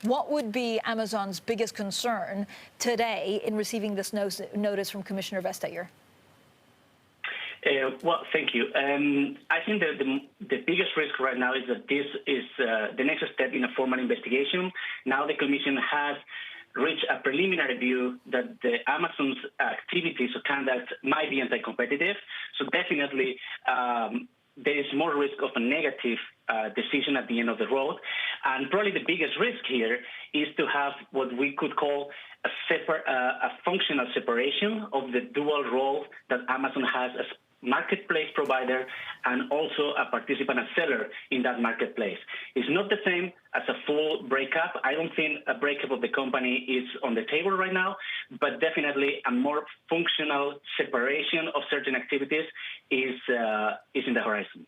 What would be Amazon's biggest concern today in receiving this notice from Commissioner Vestager? Well, thank you. I think that the biggest risk right now is that this is the next step in a formal investigation. Now the Commission has reached a preliminary view that Amazon's activities or conduct might be anti-competitive. So definitely there is more risk of a negative decision at the end of the road. And probably the biggest risk here is to have what we could call a functional separation of the dual role that Amazon has as marketplace provider and also a participant and seller in that marketplace. It's not the same as a full breakup. I don't think a breakup of the company is on the table right now, but definitely a more functional separation of certain activities is in the horizon.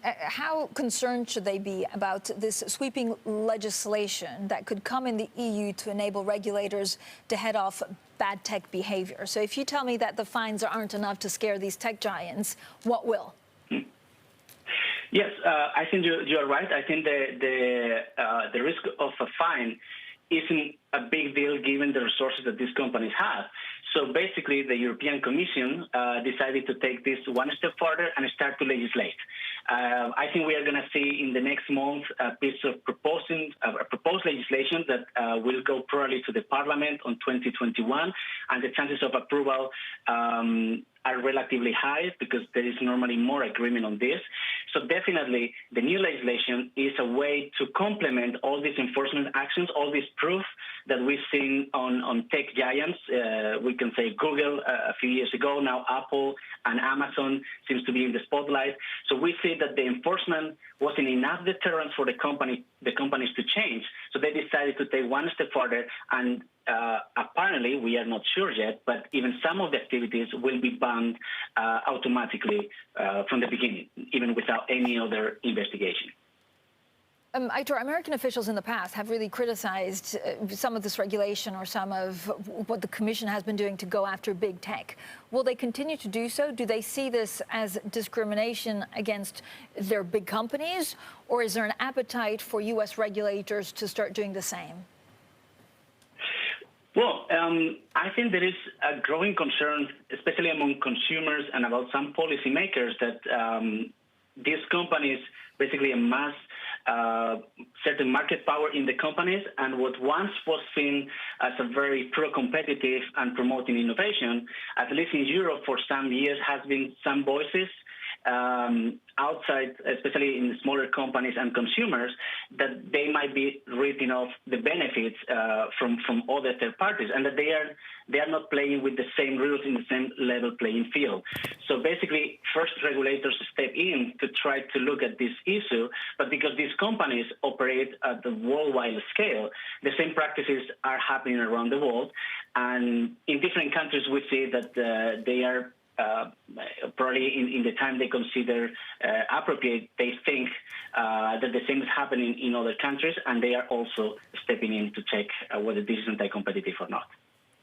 How concerned should they be about this sweeping legislation that could come in the EU to enable regulators to head off bad tech behavior? So if you tell me that the fines aren't enough to scare these tech giants, what will? Yes, I think you are right. I think the risk of a fine isn't a big deal given the resources that these companies have. So basically, the European Commission decided to take this one step further and start to legislate. I think we are going to see in the next month a piece of proposed legislation that will go probably to the Parliament on 2021, and the chances of approval are relatively high because there is normally more agreement on this. So definitely the new legislation is a way to complement all these enforcement actions, all this proof that we've seen on tech giants. We can say Google a few years ago, now Apple and Amazon seems to be in the spotlight. So we see that the enforcement wasn't enough deterrence for the companies to change. So they decided to take one step further, and apparently, we are not sure yet, but even some of the activities will be banned automatically from the beginning, even without any other investigation. Aitor, American officials in the past have really criticized some of this regulation or some of what the Commission has been doing to go after big tech. Will they continue to do so? Do they see this as discrimination against their big companies, or is there an appetite for U.S. regulators to start doing the same? Well, I think there is a growing concern, especially among consumers and about some policymakers, that these companies basically amass certain market power in the companies, and what once was seen as a very pro-competitive and promoting innovation, at least in Europe for some years, has been some voices outside, especially in smaller companies and consumers, that they might be reaping off the benefits from other third parties, and that they are not playing with the same rules in the same level playing field. So basically, first regulators step in to try to look at this issue, but because these companies operate at the worldwide scale, the same practices are happening around the world, and in different countries we see that they are probably in the time they consider appropriate, they think that the same is happening in other countries, and they are also stepping in to check whether this is anti-competitive or not.